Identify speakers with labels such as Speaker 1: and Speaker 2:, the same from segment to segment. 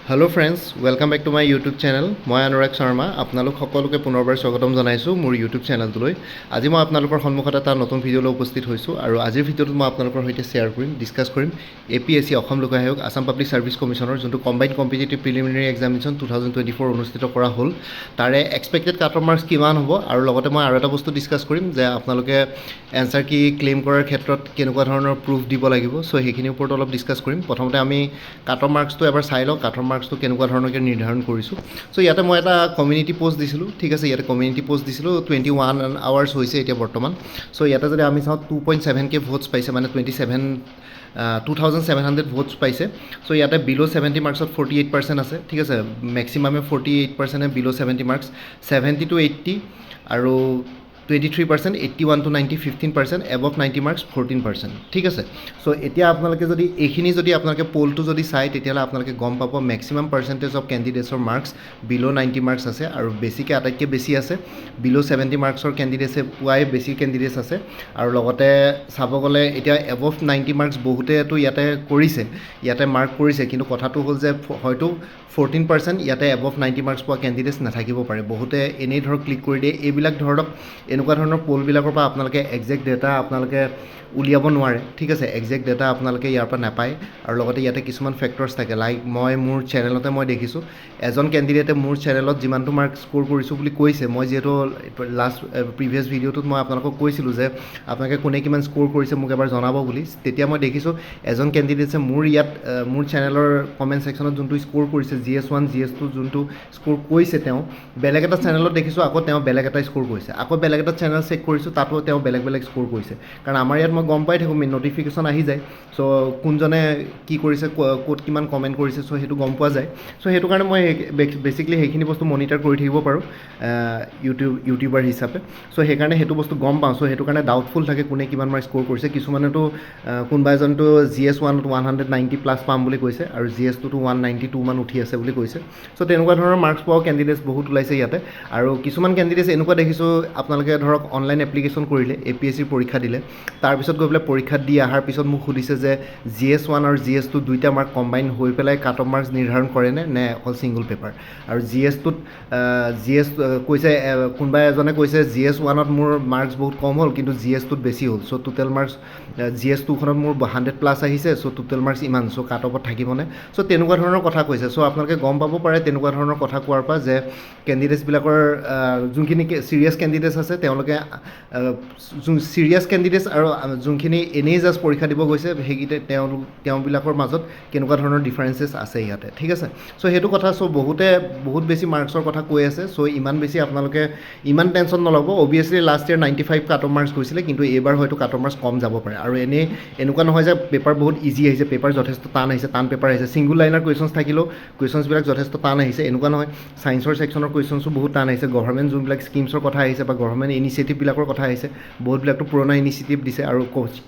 Speaker 1: Hello' friends, welcome back to my YouTube channel. মই অনুৰাগ শৰ্মা আপোনালোক সকলোকে পুনৰবাৰ স্বাগতম জনাইছোঁ মোৰ ইউটিউব চেনেলটোলৈ। আজি মই আপোনালোকৰ সন্মুখত এটা নতুন ভিডিঅ'লৈ উপস্থিত হৈছোঁ আৰু আজিৰ ভিডিঅ'টোত মই আপোনালোকৰ সৈতে শ্বেয়াৰ কৰিম, ডিছকাছ কৰিম APSC অসম লোক আয়োগ আছাম পাব্লিক ছাৰ্ভিচ কমিশ্যনৰ যোনটো কম্বাইণ্ড কম্পিটিটিভ প্ৰিলিমিনাৰী এক্সামিনেশ্যন 2024 অনুষ্ঠিত কৰা হ'ল, তাৰে এক্সপেক্টেড কাট অফ মাৰ্কছ কিমান হ'ব আৰু লগতে মই আৰু এটা বস্তু ডিছকাছ কৰিম যে আপোনালোকে এনচাৰ কি ক্লেইম কৰাৰ ক্ষেত্ৰত কেনেকুৱা ধৰণৰ প্ৰুফ দিব লাগিব। চ' সেইখিনিৰ ওপৰত অলপ ডিছকাছ কৰিম। প্ৰথমতে আমি কাট অফ মাৰ্কছটো এবাৰ চাই লওঁ, কাট অফ মাৰ্কছটো কেনেকুৱা ধৰণৰকৈ নিৰ্ধাৰণ কৰিছোঁ। চ' ইয়াতে মই এটা কমিউনিটি পষ্ট দিছিলোঁ, ঠিক আছে, ইয়াতে কমিউনিটি পষ্ট দিছিলোঁ 21 আৱাৰ্ছ হৈছে এতিয়া বৰ্তমান। চ' ইয়াতে যদি আমি চাওঁ 2.7K ভোটছ পাইছে, মানে 2700 ভোটছ পাইছে। চ' ইয়াতে বিল' 70 মাৰ্কছত 48% আছে, ঠিক আছে, মেক্সিমামে 48% বিল' 70 মাৰ্কছ, 70 to 80 আৰু 23%, 81 to 90 15%, এবভ 90 মাৰ্কছ 14%, ঠিক আছে। চ' এতিয়া আপোনালোকে যদি এইখিনি যদি আপোনালোকে পলটো যদি চায় তেতিয়াহ'লে আপোনালোকে গম পাব মেক্সিমাম পাৰ্চেণ্টেজ অফ কেণ্ডিডেটছৰ মাৰ্কছ বিল' 90 মাৰ্কছ আছে আৰু বেছিকৈ আটাইতকৈ বেছি আছে বিল' 70 মাৰ্কছৰ কেণ্ডিডেটছে পোৱাই বেছি কেণ্ডিডেটছ আছে। আৰু লগতে চাব গ'লে এতিয়া এবভ 90 মাৰ্কছ বহুতেতো ইয়াতে কৰিছে, ইয়াতে মাৰ্ক কৰিছে, কিন্তু কথাটো হ'ল যে হয়তো 14% ইয়াতে এবভ 90 মাৰ্কছ পোৱা কেণ্ডিডেটছ নাথাকিব পাৰে। বহুতে এনেই ধৰক ক্লিক কৰি দিয়ে। এইবিলাক ধৰক এনেকুৱা ধৰণৰ পলবিলাকৰ পৰা আপোনালোকে একজেক্ট ডেটা আপোনালোকে উলিয়াব নোৱাৰে, ঠিক আছে, একজেক্ট ডেটা আপোনালোকে ইয়াৰ পৰা নাপায়। আৰু লগতে ইয়াতে কিছুমান ফেক্টৰ্ছ থাকে, লাইক মই মোৰ চেনেলতে মই দেখিছোঁ এজন কেণ্ডিডেটে মোৰ চেনেলত যিমানটো মাৰ্ক স্ক'ৰ কৰিছোঁ বুলি কৈছে। মই যিহেতু লাষ্ট প্ৰিভিয়াছ ভিডিঅ'টোত মই আপোনালোকক কৈছিলোঁ যে আপোনালোকে কোনে কিমান স্ক'ৰ কৰিছে মোক এবাৰ জনাব বুলি। তেতিয়া মই দেখিছোঁ এজন কেণ্ডিডেটছে মোৰ ইয়াত মোৰ চেনেলৰ কমেণ্ট ছেকশ্যনত যোনটো স্ক'ৰ কৰিছে GS1 GS2 যোনটো স্ক'ৰ কৰিছে তেওঁ বেলেগ এটা চেনেলত দেখিছোঁ, আকৌ তেওঁ বেলেগ এটা স্ক'ৰ কৰিছে, আকৌ বেলেগ এটা চেনেল চেক কৰিছোঁ তাতো তেওঁ বেলেগ বেলেগ স্ক'ৰ কৰিছে। কাৰণ আমাৰ ইয়াত মই গম পাই থাকোঁ, নটিফিকেশ্যন আহি যায়। চ' কোনজনে কি কৰিছে, ক'ত কিমান কমেণ্ট কৰিছে, চ' সেইটো গম পোৱা যায়। চ' সেইটো কাৰণে মই বেছিকেলি সেইখিনি বস্তু মনিটৰ কৰি থাকিব পাৰোঁ ইউটিউবাৰ হিচাপে। চ' সেইকাৰণে সেইটো বস্তু গম পাওঁ। চ' সেইটো কাৰণে ডাউটফুল থাকে কোনে কিমান মাৰ্ক স্ক'ৰ কৰিছে। কিছুমানেতো কোনোবা এজনটো GS1 190+ পাম বুলি কৈছে আৰু GS2 192 মান উঠি আছে বুলি কৈছে। চ' তেনেকুৱা ধৰণৰ মাৰ্কছ পোৱাও কেণ্ডিডেটছ বহুত ওলাইছে ইয়াতে। আৰু কিছুমান কেণ্ডিডেটছ এনেকুৱা দেখিছোঁ আপোনালোকে ধৰক অনলাইন এপ্লিকেশ্যন কৰিলে, APSCৰ পৰীক্ষা দিলে, তাৰপিছত গৈ পেলাই পৰীক্ষাত দি অহাৰ পিছত মোক সুধিছে যে GS1 আৰু GS2 দুইটা মাৰ্ক কম্বাইন হৈ পেলাই কাট অফ মাৰ্কছ নিৰ্ধাৰণ কৰেনে নে অকল ছিংগুল পেপাৰ। আৰু GS2ত কৈছে, কোনোবা এজনে কৈছে GS1ত মোৰ মাৰ্কছ বহুত কম হ'ল কিন্তু GS2ত বেছি হ'ল। চ' টোটেল মাৰ্কছ GS2খনত মোৰ 100+ আহিছে, চ' টোটেল মাৰ্কছ ইমান, চ' কাট অফত থাকিবনে। চ' তেনেকুৱা ধৰণৰ কথা কৈছে। চ' আপোনালোকে গম পাব পাৰে তেনেকুৱা ধৰণৰ কথা কোৱাৰ পৰা যে কেণ্ডিডেটছবিলাকৰ যোনখিনি ছিৰিয়াছ কেণ্ডিডেটছ আছে তেওঁলোকে ছিৰিয়াছ কেণ্ডিডেটছ আৰু যোনখিনি এনেই জাষ্ট পৰীক্ষা দিব গৈছে সেইকেইটা তেওঁবিলাকৰ মাজত কেনেকুৱা ধৰণৰ ডিফাৰেঞ্চেছ আছে ইয়াতে, ঠিক আছে। চ' সেইটো কথা। চ' বহুতে বহুত বেছি মাৰ্কছৰ কথা কৈ আছে। চ' ইমান বেছি আপোনালোকে ইমান টেনশ্যন নল'ব। Obviously last year 95 cut off marks গৈছিলে, কিন্তু এইবাৰ হয়তো কাট অফ মাৰ্কছ কম যাব পাৰে। আৰু এনেকুৱা নহয় যে পেপাৰ বহুত ইজি আহিছে, পেপাৰ যথেষ্ট টান আহিছে, টান পেপাৰ আহিছে। ছিংগুল লাইনৰ কুৱেশ্যনছ থাকিলেও কুৱেশ্যনছবিলাক যথেষ্ট টান আহিছে, এনেকুৱা নহয়। ছায়েন্সৰ ছেকশ্যনৰ কুৱেশ্যনছো বহুত টান আহিছে। গভৰ্ণমেণ্ট যোনবিলাক স্কিমছৰ কথা আহিছে বা গভৰ্ণমেণ্ট ইনিচিয়েটিভবিলাকৰ কথা আহিছে, বহুতবিলাকতো পুৰণা ইনিচিয়েটিভ দিছে। আৰু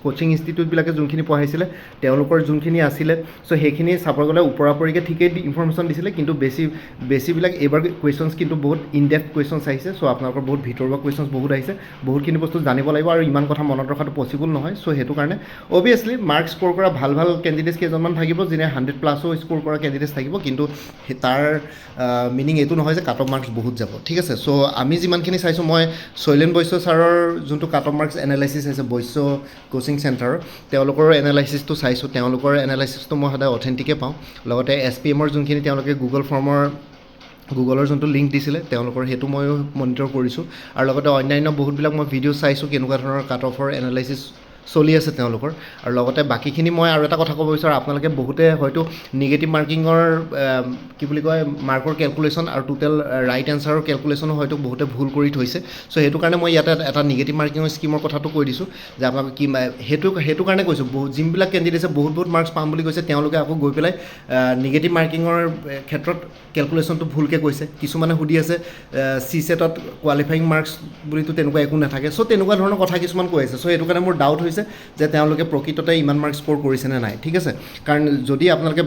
Speaker 1: কোচিং ইনষ্টিটিউটবিলাকে যোনখিনি পঢ়াইছিলে তেওঁলোকৰ যোনখিনি আছিলে, চ' সেইখিনি চাব গ'লে ওপৰা-ওপৰিকৈ ঠিকেই ইনফৰ্মেশ্যন দিছিলে, কিন্তু বেছিবিলাক এইবাৰ কুৱেশ্যনছ কিন্তু বহুত ইনডেপ্থ কুৱেশ্যনছ আহিছে। চ' আপোনালোকৰ বহুত ভিতৰুৱা কুৱেশ্যনছ বহুত আহিছে, বহুতখিনি বস্তু জানিব লাগিব আৰু ইমান কথা মনত ৰখাটো পচিবল নহয়। চ' সেইটো কাৰণে অভিয়াছলি মাৰ্ক স্ক'ৰ কৰা ভাল কেণ্ডিডেটছ কেইজনমান থাকিব, যোনে 100+ও স্ক'ৰ কৰা কেণ্ডিডেটছ থাকিব, কিন্তু তাৰ মিনিং এইটো নহয় যে কাট অফ মাৰ্কছ বহুত যাব, ঠিক আছে। চ' আমি যিমানখিনি চাইছোঁ, মই শৈলেন বৈশ্য ছাৰৰ যোনটো কাট অফ মাৰ্কছ এনালাইচিছ আছে বৈশ্য কোচিং চেণ্টাৰৰ, তেওঁলোকৰ এনালাইচিছটো চাইছোঁ। তেওঁলোকৰ এনালাইচিছটো মই সদায় অথেণ্টিকে পাওঁ। লগতে SPMৰ যোনখিনি তেওঁলোকে গুগলৰ যোনটো লিংক দিছিলে তেওঁলোকৰ, সেইটো ময়ো মনিটৰ কৰিছোঁ। আৰু লগতে অন্যান্য বহুতবিলাক মই ভিডিঅ' চাইছোঁ কেনেকুৱা ধৰণৰ কাট অফৰ এনালাইচিছ চলি আছে তেওঁলোকৰ। আৰু লগতে বাকীখিনি মই আৰু এটা কথা ক'ব বিচাৰোঁ, আপোনালোকে বহুতে হয়তো নিগেটিভ মাৰ্কিঙৰ কি বুলি কয় মাৰ্কৰ কেলকুলেশ্যন আৰু টোটেল ৰাইট এনচাৰৰ কেলকুলেশ্যনো হয়তো বহুতে ভুল কৰি থৈছে। চ' সেইটো কাৰণে মই ইয়াতে এটা নিগেটিভ মাৰ্কিঙৰ স্কিমৰ কথাটো কৈ দিছোঁ যে আপোনালোকে সেইটো কাৰণে কৈছোঁ, যোনবিলাক কেণ্ডিডেটছে বহুত মাৰ্কছ পাম বুলি কৈছে তেওঁলোকে আকৌ গৈ পেলাই নিগেটিভ মাৰ্কিঙৰ ক্ষেত্ৰত কেলকুলেশ্যনটো ভুলকৈ কৈছে। কিছুমানে সুধি আছে CSETত কোৱালিফাইং মাৰ্কছ বুলিতো তেনেকুৱা একো নাথাকে। চ' তেনেকুৱা ধৰণৰ কথা কিছুমান কৈ আছে। চ' সেইটো কাৰণে মোৰ ডাউট হৈছে হৈছে যে তেওঁলোকে প্ৰকৃততে ইমান মাৰ্কছ স্ক'ৰ কৰিছে নে নাই ঠিক আছে কাৰণ যদি আপোনালোকে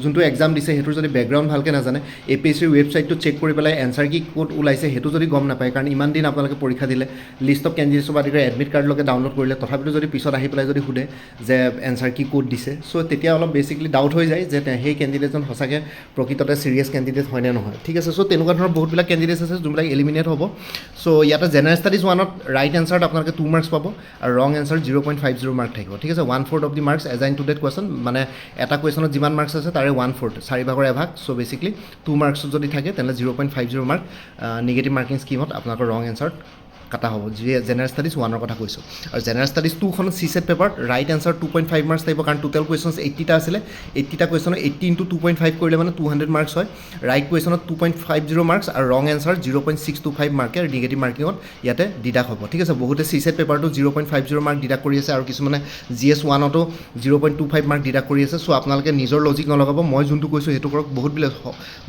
Speaker 1: যোনটো এক্সাম দিছে সেইটোৰ যদি বেকগ্ৰাউণ্ড ভালকৈ নাজানে APSCৰ ৱেবছাইটটো চেক কৰি পেলাই এনচাৰ কি ক'ত ওলাইছে সেইটো যদি গম নাপায় কাৰণ ইমান দিন আপোনালোকে পৰীক্ষা দিলে লিষ্ট অফ কেণ্ডিডেটছৰ পৰা আদি কৰি এডমিট কাৰ্ডলৈকে ডাউনলোড কৰিলে তথাপিতো যদি পিছত আহি পেলাই যদি সোধে যে এনচাৰ কি ক'ত দিছে চ' তেতিয়া অলপ বেছিকলি ডাউট হৈ যায় যে সেই কেণ্ডিডেটজন সঁচাকৈ প্ৰকৃততে চিৰিয়াছ কেণ্ডিডেট হয়নে নহয় ঠিক আছে চ' তেনেকুৱা ধৰণৰ বহুতবিলাক কেণ্ডিডেটছ আছে যোনবিলাক এলিমিনেট হ'ব চ' ইয়াতে জেনেৰেল ষ্টাডিজ 1ত ৰাইট এনচাৰত আপোনালোকে 2 মাৰ্কছ পাব আৰু ৰং এনচাৰ 0.50 মাৰ্ক থাকিব ঠিক আছে 1/4 of the marks assign to that question মানে এটা কুৱেশ্যনত যিমান মাৰ্কছ আছে তাৰে 1/4 4 ভাগৰ এভাগ চ' বেছিকলি 2 মাৰ্কছত যদি থাকে তেনেহ'লে 0.50 মাৰ্ক নিগেটিভ মাৰ্কিং স্কিমত আপোনালোকৰ ৰং এনচাৰত কাটা হ'ব যি জেনেৰেল ষ্টাডিজ 1ৰ কথা কৈছোঁ আৰু জেনেৰেল ষ্টাডিজ 2খন CSET পেপাৰত ৰাইট এনচাৰ 2.5 মাৰ্কছ থাকিব কাৰণ টোটেল কুৱেশ্যনছ 80টা আছিলে 80টা কুৱেশ্যনত 80 × 2.5 কৰিলে মানে 200 মাৰ্কছ হয় ৰাইট কুৱেশ্যনত 2.50 মাৰ্কছ আৰু ৰং এনচাৰ 0.625 মাৰ্কে আৰু নিগেটিভ মাৰ্কিঙত ইয়াতে ডিডাক্ট হ'ব ঠিক আছে বহুতে CSET পেপাৰটো 0.50 মাৰ্ক ডিডাক্ট কৰি আছে আৰু কিছুমানে GS 1তো 0.25 মাৰ্ক ডিডাক্ট কৰি আছে চ' আপোনালোকে নিজৰ লজিক নলগাব মই যোনটো কৈছোঁ সেইটো কৰক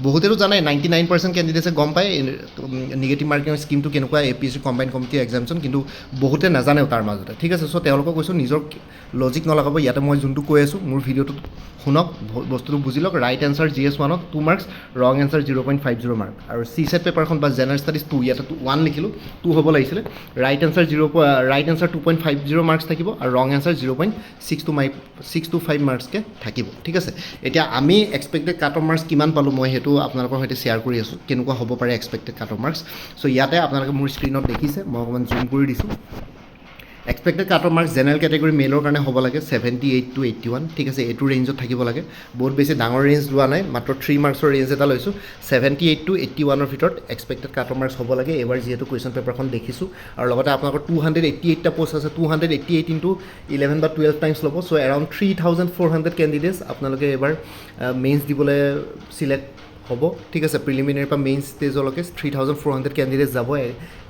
Speaker 1: বহুতেতো জানে 99% কেণ্ডিডেটছে গম পায় নিগেটিভ মাৰ্কিঙৰ স্কিমটো কেনেকুৱা APSC কম্বাইন কমিটি এক্সামছন কিন্তু বহুতে নাজানেও তাৰ মাজতে ঠিক আছে চ' তেওঁলোকক কৈছোঁ নিজৰ লজিক নলগাব ইয়াতে মই যোনটো কৈ আছোঁ মোৰ ভিডিঅ'টোত শুনক বস্তুটো বুজি লওক ৰাইট এনচাৰ GS 1ত 2 মাৰ্কছ ৰং এনচাৰ 0.50 মাৰ্ক আৰু CSET পেপাৰখন বা জেনেৰেল ষ্টাডিজ 2 ইয়াতে 1 লিখিলোঁ 2 হ'ব লাগিছিলে ৰাইট এনচাৰ 2.50 মাৰ্কছ থাকিব আৰু ৰং এনচাৰ 0.625 মাৰ্কছকৈ থাকিব ঠিক আছে এতিয়া আমি এক্সপেক্টেড কাট অফ মাৰ্কছ কিমান পালোঁ মই সেইটো আপোনালোকৰ সৈতে শ্বেয়াৰ কৰি আছোঁ কেনেকুৱা হ'ব পাৰে এক্সপেক্টেড কাট অফ মাৰ্কছ চ' ইয়াতে আপোনালোকে মোৰ স্ক্ৰীণত দেখিছে মই অকণমান জুম কৰি দিছোঁ expected cut off marks general category মেইলৰ কাৰণে হ'ব লাগে 78 to 81 ঠিক আছে এইটো ৰেঞ্জত থাকিব লাগে বহুত বেছি ডাঙৰ ৰেঞ্জ লোৱা নাই মাত্ৰ 3 মাৰ্কছৰ ৰেঞ্জ এটা লৈছোঁ 78 to 81ৰ ভিতৰত এক্সপেক্টেড কাট অফ মাৰ্কছ হ'ব লাগে এইবাৰ যিহেতু কুৱেশ্যন পেপাৰখন দেখিছোঁ আৰু লগতে আপোনালোকৰ 288টা পোষ্ট আছে 288 into 11 বা 12 টাইমছ ল'ব চ' এৰাউণ্ড 3400 কেণ্ডিডেটছ আপোনালোকে এইবাৰ মেইনছ দিবলৈ চিলেক্ট হ'ব ঠিক আছে প্ৰিলিমিনাৰীৰ পৰা মেইন ষ্টেজলৈকে 3400 কেণ্ডিডেটছ যাব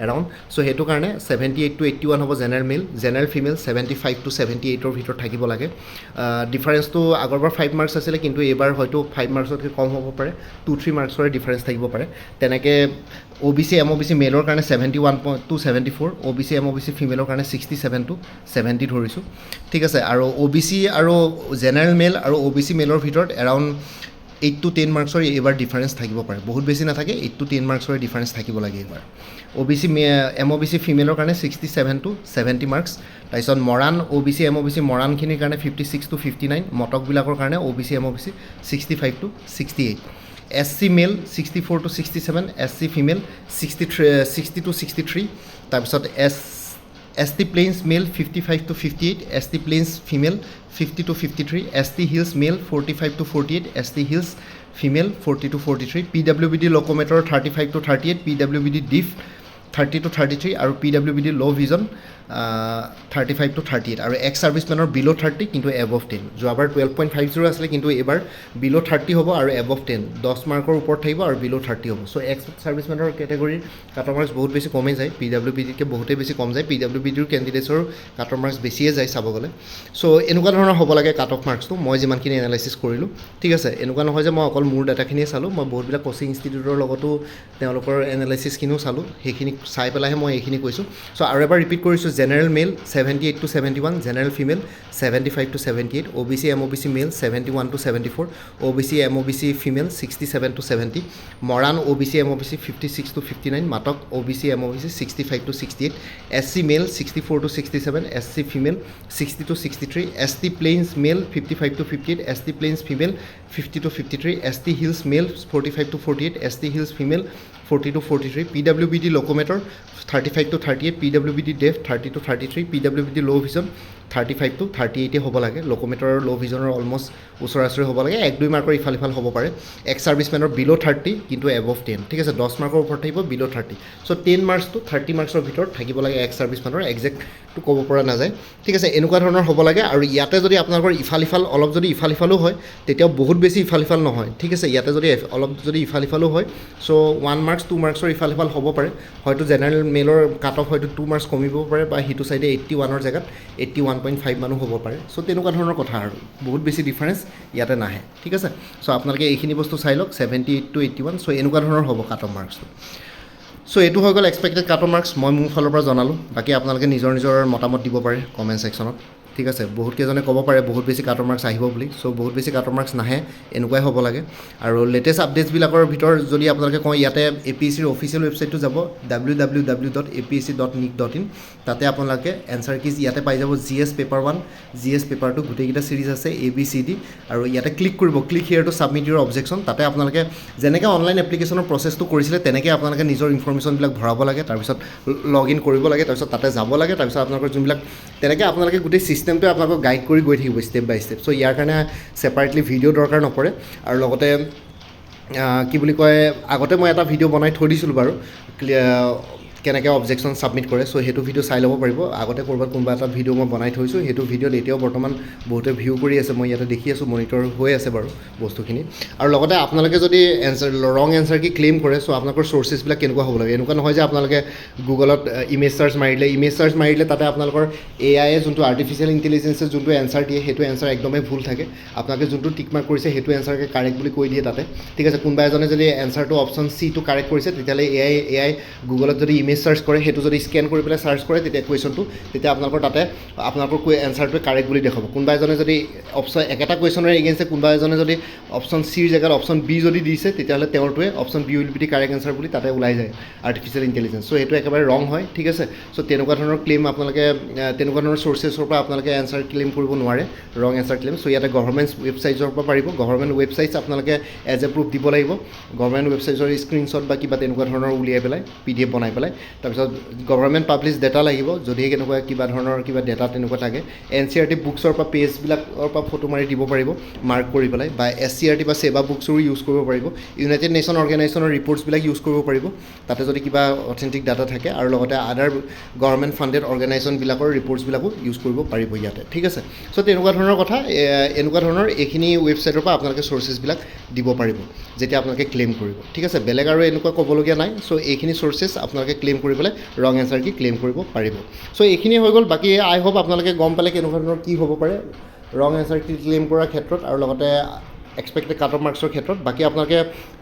Speaker 1: এৰাউণ্ড চ' সেইটো কাৰণে 78 to 81 হ'ব general male general female 75 to 78ৰ ভিতৰত থাকিব লাগে ডিফাৰেঞ্চটো আগৰবাৰ 5 মাৰ্কছ আছিলে কিন্তু এইবাৰ হয়তো 5 মাৰ্কছতকৈ কম হ'ব পাৰে 2-3 মাৰ্কছৰে ডিফাৰেঞ্চ থাকিব পাৰে তেনেকৈ OBC MOBC মেলৰ কাৰণে 71 to 74 OBC MOBC ফিমেলৰ কাৰণে 67 to 70 ধৰিছোঁ ঠিক আছে আৰু OBC আৰু জেনেৰেল মেল আৰু OBC মেলৰ ভিতৰত এৰাউণ্ড 8 to 10 মাৰ্কছৰ এইবাৰ ডিফাৰেঞ্চ থাকিব পাৰে বহুত বেছি নাথাকে 8 to 10 মাৰ্কছৰ ডিফাৰেঞ্চ থাকিব লাগে এইবাৰ OBC MOBC ফিমেলৰ কাৰণে 67 to 70 মাৰ্কছ তাৰপিছত মৰাণ OBC MOBC মৰাণখিনিৰ কাৰণে 56 to 59 মটকবিলাকৰ কাৰণে OBC MOBC 65 to 68 SC male 64 to 67 SC female 60 to 63 তাৰপিছত ST plains male 55 to 58 ST plains female 50 to 53 ST hills male 45 to 48 ST hills female 40 to 43 PWBD locomotor 35 to 38 PWBD deaf 30 to 33 আৰু PWBD low' vision 35 to 38 আৰু x ছাৰ্ভিচমেনৰ বিল' 30 কিন্তু above 10 যোৱাবাৰ 12.50 আছিলে কিন্তু এইবাৰ বিল' 30 হ'ব আৰু এবভ 10 10 মাৰ্কৰ ওপৰত থাকিব আৰু বিল' 30 হ'ব চ' এক্স ছাৰ্ভিচমেনৰ কেটেগৰীৰ কাট অফ মাৰ্কছ বহুত বেছি কমেই যায় PWBDতকৈ বহুতেই বেছি কম যায় PWBDৰ কেণ্ডিডেটছৰ কাট অফ মাৰ্কছ বেছিয়ে যায় চাব গ'লে চ' এনেকুৱা ধৰণৰ হ'ব লাগে কাট অফ মাৰ্কছটো মই যিমানখিনি এনালাইচিছ কৰিলোঁ ঠিক আছে এনেকুৱা নহয় যে মই অকল মোৰ ডাটাখিনিয়ে চালোঁ মই বহুতবিলাক কোচিং ইনষ্টিটিউটৰ লগতো তেওঁলোকৰ এনালাইচিছখিনিও চালোঁ সেইখিনি চাই পেলাইহে মই এইখিনি কৈছোঁ চ' আৰু এবাৰ ৰিপিট কৰিছোঁ general male 78 to 71 general female 75 to 78 OBC MOBC male 71 to 74 OBC MOBC female 67 to 70 Moran OBC MOBC 56 to 59 Matak OBC MOBC 65 to 68 SC male 64 to 67 SC female 60 to 63 ST plains male 55 to 58 ST plains female 50 to 53 ST hills male 45 to 48 ST hills female 40 to 43 PWBD locomotor 35 to 38 PWBD deaf 30 to 33 PWBD low' vision 35 to 38 হ'ব লাগে লোকোমেটৰৰ ল' ভিজনৰ almost ওচৰা ওচৰি হ'ব লাগে 1-2 মাৰ্কৰ ইফাল সিফাল হ'ব পাৰে এক্স ছাৰ্ভিচমেনৰ বিল' 30 কিন্তু এবভ 10 ঠিক আছে 10 মাৰ্কৰ ওপৰত থাকিব বিল' 30 চ' 10 মাৰ্কছ to 30 মাৰ্কছৰ ভিতৰত থাকিব লাগে এক্স ছাৰ্ভিচমেনৰ একজেক্টটো ক'ব পৰা নাযায় ঠিক আছে এনেকুৱা ধৰণৰ হ'ব লাগে আৰু ইয়াতে যদি আপোনালোকৰ ইফাল সিফাল অলপ যদি ইফাল সিফালো হয় তেতিয়াও বহুত বেছি ইফাল সিফাল নহয় ঠিক আছে ইয়াতে যদি অলপ যদি ইফাল সিফালো হয় চ' 1 মাৰ্কছ 2 মাৰ্কছৰ ইফাল সিফাল হ'ব পাৰে হয়তো জেনেৰেল মেলৰ কাট অফ হয়তো 2 মাৰ্কছ কমিব পাৰে বা সিটো চাইডে 81ৰ জেগাত 81.5 মানুহ হ'ব পাৰে চ' তেনেকুৱা ধৰণৰ কথা আৰু বহুত বেছি ডিফাৰেঞ্চ ইয়াতে নাহে ঠিক আছে চ' আপোনালোকে এইখিনি বস্তু চাই লওক 78 to 81 চ' এনেকুৱা ধৰণৰ হ'ব কাট অফ মাৰ্কছটো চ' এইটো হৈ গ'ল এক্সপেক্টেড কাট অফ মাৰ্কছ মই মোৰ ফালৰ পৰা জনালোঁ বাকী আপোনালোকে নিজৰ নিজৰ মতামত দিব পাৰে কমেণ্ট ছেকশ্যনত ঠিক আছে বহুত কেইজনে ক'ব পাৰে বহুত বেছি কাট অফ মাৰ্কছ আহিব বুলি চ' বহুত বেছি কাট অফ মাৰ্কছ নাহে এনেকুৱাই হ'ব লাগে আৰু লেটেষ্ট আপডেটছবিলাকৰ ভিতৰত যদি আপোনালোকে কওঁ ইয়াতে APSCৰ অফিচিয়েল ৱেবছাইটটো যাব www.apsc.nic.in তাতে আপোনালোকে এনচাৰ কিজ ইয়াতে পাই যাব GS পেপাৰ 1 GS পেপাৰ 2 গোটেইকেইটা চিৰিজ আছে ABCD আৰু ইয়াতে ক্লিক কৰিব ক্লিক হিয়াৰ টু ছাবমিট ইউৰ অবজেকশ্যন তাতে আপোনালোকে যেনেকৈ অনলাইন এপ্লিকেশ্যনৰ প্ৰচেছটো কৰিছিলে তেনেকৈ আপোনালোকে নিজৰ ইনফৰ্মেশ্যনবিলাক ভৰাব লাগে তাৰপিছত লগ ইন কৰিব লাগে তাৰপিছত তাতে যাব লাগে তাৰপিছত আপোনালোকৰ যোনবিলাক তেনেকৈ আপোনালোকে গোটেই চিষ্টেমটোৱে আপোনালোকক গাইড কৰি গৈ থাকিব ষ্টেপ বাই ষ্টেপ চ' ইয়াৰ কাৰণে ছেপাৰেটলি ভিডিঅ' দৰকাৰ নপৰে আৰু লগতে কি বুলি কয় আগতে মই এটা ভিডিঅ' বনাই থৈ দিছিলোঁ বাৰু কেনেকৈ অবজেকশ্যন ছাবমিট কৰে চ' সেইটো ভিডিঅ' চাই ল'ব পাৰিব আগতে ক'ৰবাত কোনোবা এটা ভিডিঅ' মই বনাই থৈছোঁ সেইটো ভিডিঅ'ত এতিয়াও বৰ্তমান বহুতে ভিউ কৰি আছে মই ইয়াতে দেখি আছোঁ মনিটৰ হৈ আছে বাৰু বস্তুখিনি আৰু লগতে আপোনালোকে যদি ৰং এনচাৰ কি ক্লেইম কৰে চ' আপোনালোকৰ চ'ৰ্চেছবিলাক কেনেকুৱা হ'ব লাগে এনেকুৱা নহয় যে আপোনালোকে গুগলত ইমেজ চাৰ্চ মাৰিলে তাতে আপোনালোকৰ AI যোনটো আৰ্টিফিচিয়েল ইণ্টেলিজেঞ্চে যোনটো এনচাৰ দিয়ে সেইটো এনচাৰ একদমেই ভুল থাকে আপোনালোকে যোনটো টিক মাৰ্ক কৰিছে সেইটো এনচাৰকে কাৰেক্ট বুলি কৈ দিয়ে তাতে ঠিক আছে কোনোবা এজনে যদি এনচাৰটো অপশ্যন চিটো কাৰেক্ট কৰিছে তেতিয়াহ'লে AI গুগলত যদি ইমেজ চাৰ্চ কৰে সেইটো যদি স্কেন কৰি পেলাই চাৰ্চ কৰে তেতিয়া কুৱেশ্যনটো তেতিয়া আপোনালোকৰ তাতে আপোনালোকৰ এনচাৰটোৱে কাৰেক্ট বুলি দেখাব কোনোবা এজনে যদি অপশ্যন একেটা কুৱেশ্যনৰ এগেইনষ্টে কোনোবা এজনে যদি অপশ্যন চিৰ জেগাত অপশ্যন বি যদি দিছে তেতিয়াহ'লে তেওঁৰটোৱে option B will be the correct answer বুলি তাতে ওলাই যায় আৰ্টিফিচিয়েল ইণ্টেলিজেঞ্চ চ' সেইটো একেবাৰে ৰং হয় ঠিক আছে চ' তেনেকুৱা ধৰণৰ ক্লেইম আপোনালোকে তেনেকুৱা ধৰণৰ চ'ৰ্চেছৰ পৰা আপোনালোকে এনচাৰ ক্লেইম কৰিব নোৱাৰে ৰং এনচাৰ ক্লেইম চ' ইয়াতে গভৰ্ণমেণ্ট ৱেবছাইটৰ পৰা পাৰিব গভৰ্ণমেণ্ট ৱেবছাইটছ আপোনালোকে এজ এ প্ৰুফ দিব লাগিব গভৰ্ণমেণ্ট ৱেবছাইটৰ স্ক্ৰীনশ্বট বা কিবা তেনেকুৱা ধৰণৰ উলিয়াই পেলাই PDF বনাই পেলাই তাৰপিছত গভৰ্ণমেণ্ট পাব্লিছ ডেটা লাগিব যদিহে কেনেকুৱা কিবা ধৰণৰ কিবা ডেটা তেনেকুৱা থাকে NCERT বুকছৰ পৰা পেজবিলাকৰ পৰা ফটো মাৰি দিব পাৰিব মাৰ্ক কৰি পেলাই বা SCERT বা ছেবা বুকছৰো ইউজ কৰিব পাৰিব ইউনাইটেড নেশ্যন অৰ্গেনাইজেশ্যনৰ ৰিপৰ্টছবিলাক ইউজ কৰিব পাৰিব তাতে যদি কিবা অথেণ্টিক ডাটা থাকে আৰু লগতে আদাৰ গভৰ্ণমেণ্ট ফাণ্ডেড অৰ্গেনাইজেশ্যনবিলাকৰ ৰিপৰ্টছবিলাকো ইউজ কৰিব পাৰিব ইয়াতে ঠিক আছে চ' তেনেকুৱা ধৰণৰ কথা এনেকুৱা ধৰণৰ এইখিনি ৱেবছাইটৰ পৰা আপোনালোকে চ'ৰ্চেছবিলাক দিব পাৰিব যেতিয়া আপোনালোকে ক্লেইম কৰিব ঠিক আছে বেলেগ আৰু এনেকুৱা ক'বলগীয়া নাই চ' এইখিনি চ'ৰ্চেছ আপোনালোকে ক্লেইম কৰি পেলাই ৰং এনচাৰ কি ক্লেইম কৰিব পাৰিব চ' এইখিনি হৈ গ'ল বাকী আই হোপ আপোনালোকে গম পালে কেনেকুৱা ধৰণৰ কি হ'ব পাৰে ৰং এনচাৰ কি ক্লেইম কৰাৰ ক্ষেত্ৰত আৰু লগতে এক্সপেক্টেড কাট অফ মাৰ্কছৰ ক্ষেত্ৰত বাকী আপোনালোকে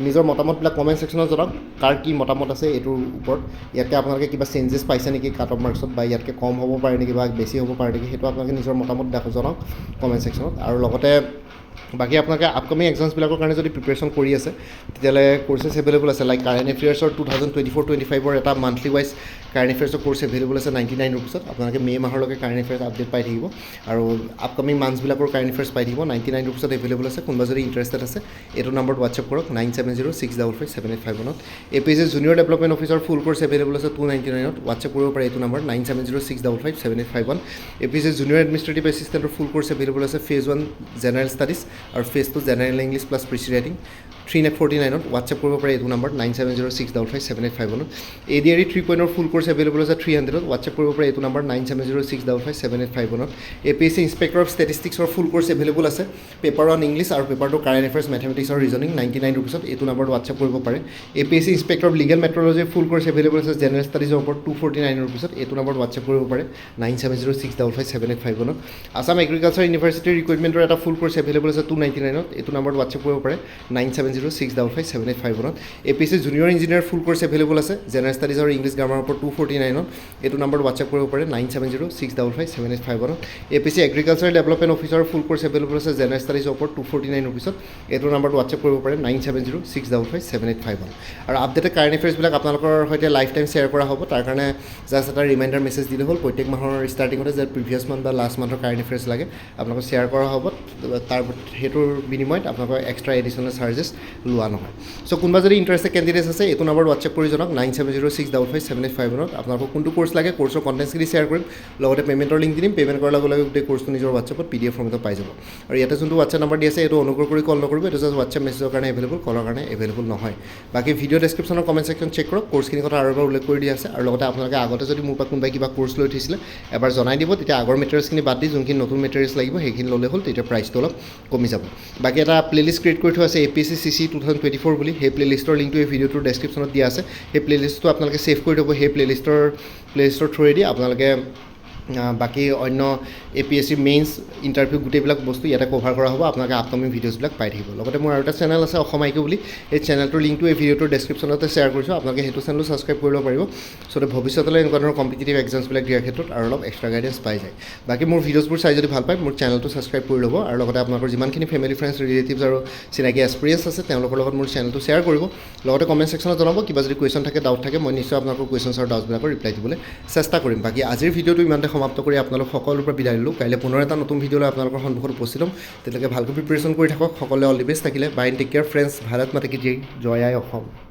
Speaker 1: নিজৰ মতামতবিলাক কমেণ্ট ছেকশ্যনত জনাওক কাৰ কি মতামত আছে এইটোৰ ওপৰত ইয়াতকৈ আপোনালোকে কিবা চেঞ্জেছ পাইছে নেকি কাট অফ মাৰ্কছত বা ইয়াতকৈ কম হ'ব পাৰে নেকি বা বেছি হ'ব পাৰে নেকি সেইটো আপোনালোকে নিজৰ মতামত জনাওক কমেণ্ট ছেকশ্যনত আৰু লগতে বাকী আপোনালোকে আপকামিং এক্সামছবিলাকৰ কাৰণে যদি প্ৰিপেৰেশ্যন কৰি আছে তেতিয়াহ'লে কোৰ্চেছ এভেইলেবল আছে লাইক কাৰেণ্ট এফেয়াৰ্ছৰ 2024-25ৰ এটা মান্থলি ৱাইজ কাৰেণ্ট এফেয়াৰ্ছৰ কোৰ্চ এভেইলেবল আছে 99 ৰুপিছত আপোনালোকে মে' মাহলৈকে কাৰেণ্ট এফেয়াৰ্ছ আপডেট পাই থাকিব আৰু আপকামিং মান্থছবিলাকৰ কাৰেণ্ট এফেয়াৰ্ছ পাই থাকিব 99 ৰুপিছত এভেইলেবল আছে কোনোবা যদি ইণ্টাৰেষ্টেড আছে এইটো নম্বৰত হোৱাটছএপ কৰক 9706557851 APSC জুনিয়ৰ ডেভেলপমেণ্ট অফিচৰ ফুল কোৰ্চ এভেইলেবল আছে 299ত হোৱাটছএপ কৰিব পাৰে এইটো নম্বৰ 9706557851 APSC জুনিয়ৰ এডমিনিষ্ট্ৰেটিভ এছিষ্টেণ্টৰ ফুল কোৰ্চ এভেইলেবল আছে ফেজ 1 জেনেৰেল ষ্টাডিজ আৰু phase 2 general English plus precis writing 349ত হোৱাটছএপ কৰিব পাৰে এইটো number 9706557851 ADRE 3.0 full course available আছে 300ত হোৱাটছএপ কৰিব পাৰে এইটো নম্বৰ 9706557851 APSC ইনস্পেক্টৰ অফ ষ্টেটিষ্টিক্সৰ ফুল কোৰ্চ এভেইলেবল আছে পেপাৰ 1 ইংলিছ আৰু পেপাৰ 2 কাৰেণ্ট এফেয়াৰ্ছ মেথমেটিক্স আৰু ৰিজনিং 99 ৰুপিছত এইটো নম্বৰত হোৱাটছএপ কৰিব পাৰে APSC ইনস্পেক্টৰ অফ লিগেল মেট্ৰলজিৰ ফুল কোৰ্চ এভেইলেবল আছে জেনেৰেল ষ্টাডিজৰ ওপৰত 249 ৰুপিছত এইটো নম্বৰত হোৱাটছএপ কৰিব পাৰে 9706557851 আছাম এগ্ৰিকালচাৰ ইউনিভাৰ্চিটিৰ ৰিকুইৰমেণ্টৰ এটা ফুল কোৰ্চ এভেইলেবল আছে 299ত এইটো নম্বৰত হোৱাটছএপ কৰিব পাৰে 9706557851 APSC জুনিয়ৰ ইঞ্জিনিয়াৰ ফুল কোৰ্চ এভেইলেবল আছে জেনেৰেল ষ্টাডিজ আৰু ইংলিছ গ্ৰামাৰৰ ওপৰত 249ত এইটো নম্বৰত হোৱাটছএপ কৰিব পাৰে 9706557851 APSC এগ্ৰিকালচাৰ ডেভেলপমেণ্ট অফিচৰ ফুল কোৰ্চ এভেইলেবল আছে জেনেৰেল ষ্টাডিজৰ ওপৰত 249 ৰুপিছত এইটো নম্বৰত হোৱাটছএপ কৰিব পাৰে 9706557851 আৰু আপডেটেড কাৰেণ্ট এফেয়াৰ্ছবিলাক আপোনালোকৰ সৈতে লাইফ টাইম শ্বেয়াৰ কৰা হ'ব তাৰ কাৰণে জাষ্ট এটা ৰিমাইণ্ডাৰ মেছেজ দিলে হ'ল প্ৰত্যেক মাহৰ ষ্টাৰ্টিঙতে যে প্ৰিভিয়াছ মান্থ বা লাষ্ট মান্থৰ কাৰেণ্ট এফেয়াৰ্ছ লাগে আপোনালোকক শ্বেয়াৰ কৰা হ'ব তাৰ সেইটোৰ বিনিময়ত আপোনালোকৰ এক্সট্ৰা এডিশ্যনেল চাৰ্জেছ লোৱা নহয় চ' কোনোবা যদি ইণ্টাৰেষ্টেড কেণ্ডিডেটছ আছে এইটো নম্বৰত হোৱাটছএপ কৰি জনাওক 9706557851 আপোনালোকক কোনটো কোৰ্চ লাগে কোৰ্চৰ কণ্টেণ্টছখিনি শ্বেয়াৰ কৰিম লগতে পে'মেণ্টৰ লিংক দি দিম পে'মেণ্ট কৰাৰ লগে লগে গোটেই কোৰ্চটো নিজৰ হোৱাটছএপত PDF ফৰ্মেটত পাই যাব আৰু ইয়াতে যোনটো হোৱাটছএপ নম্বৰ দি আছে এইটো অনুগ্ৰহ কৰি কল নকৰিব এইটো জাষ্ট হোৱাটছএপ মেছেজৰ কাৰণে এভেইলেবল কলৰ কাৰণে এভেইলেবল নহয় বাকী ভিডিঅ' ডেছক্ৰিপশ্যনৰ কমেণ্ট ছেকশ্যন চেক কৰক কোৰ্চখিনিৰ কথা আৰু এবাৰ উল্লেখ কৰি দিয়া আছে আৰু লগতে আপোনালোকে আগতে যদি মোৰ পৰা কোনোবাই কিবা কোৰ্চ লৈ থৈছিলে এবাৰ জনাই দিব তেতিয়া আগৰ মেটেৰিয়েলছখিনি বাদ দি যোনখিনি নতুন মেটেৰিয়েলছ লাগিব সেইখিনি ল'লে হ'ল তেতিয়া প্ৰাইচটো অলপ কমি যাব বাকী এটা প্লেলিষ্ট ক্ৰিয়েট কৰি থোৱা আছে APSC CC 2024 বুলি সেই প্লেলিষ্টৰ লিংকটো এই ভিডিঅ'টোৰ ডেছক্ৰিপশ্যনত দিয়া আছে সেই প্লেলিষ্টটো আপোনালোকে ছেভ কৰি থ'ব সেই প্লেলিষ্টৰ থ্ৰুৱেদি আপোনালোকে বাকী অন্য APSC মেইনছ ইণ্টাৰভিউ গোটেইবিলাক বস্তু ইয়াতে কভাৰ কৰা হ'ব আপোনালোকে আপকামিং ভিডিঅ'ছবিলাক পাই থাকিব লগতে মোৰ আৰু এটা চেনেল আছে অসম IQ বুলি এই চেনেলটোৰ লিংকটো এই ভিডিঅ'টোৰ ডেছক্ৰিপশ্যনতে শ্বেয়াৰ কৰিছোঁ আপোনালোকে সেইটো চেনেলো ছাবস্ক্ৰাইব কৰি ল'ব পাৰিব চ' ভৱিষ্যতলৈ এনেকুৱা ধৰণৰ কম্পিটিটিভ এক্সামছবিলাক দিয়াৰ ক্ষেত্ৰত আৰু অলপ এক্সট্ৰা গাইডেঞ্চ পাই যায় বাকী মোৰ ভিডিঅ'ছবোৰ চাই যদি ভাল পায় মোৰ চেনেলটো ছাবস্ক্ৰাইব কৰি ল'ব আৰু লগতে আপোনালোকৰ যিমানখিনি ফেমিলি ফ্ৰেণ্ডছ ৰিলেটিভছ আৰু চিনাকি এক্সপিৰিয়েঞ্চ আছে তেওঁলোকৰ লগত মোৰ চেনেলটো শ্বেয়াৰ কৰিব লগতে কমেণ্ট ছেকশ্যনত জনাব কিবা যদি কুৱেশ্যন থাকে ডাউট থাকে মই নিশ্চয় আপোনালোকৰ কুৱেশ্যনছ আৰু ডাউটছবিলাকৰ ৰিপ্লাই দিবলৈ চেষ্টা কৰিম বাকী আজিৰ ভিডিঅ'টো ইমানতে সমাপ্ত কৰি আপোনালোক সকলোৰ পৰা বিদায় দিলোঁ কাইলৈ পুনৰ এটা নতুন ভিডিঅ' লৈ আপোনালোকৰ সন্মুখত উপস্থিত হ'ম তেতিয়ালৈকে ভালকৈ প্ৰিপেৰেশ্যন কৰি থাকক সকলোৱে অল দি বেষ্ট থাকিলে bye and take care friends Bharat Mata কি জয় জয় আই অসম